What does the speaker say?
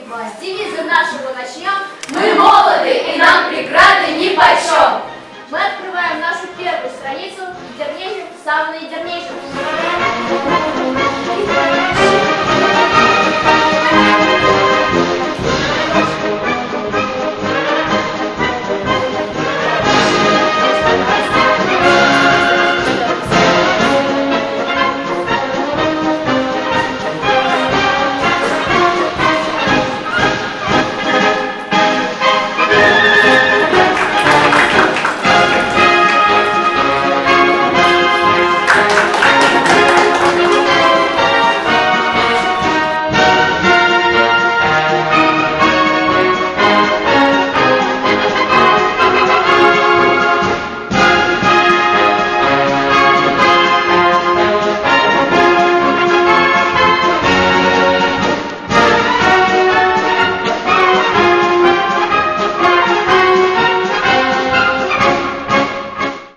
бывает. С девиза нашего начнем. Мы молоды, и нам преграды нипочем. Мы открываем нашу первую страницу, дернейших, самых дернейших.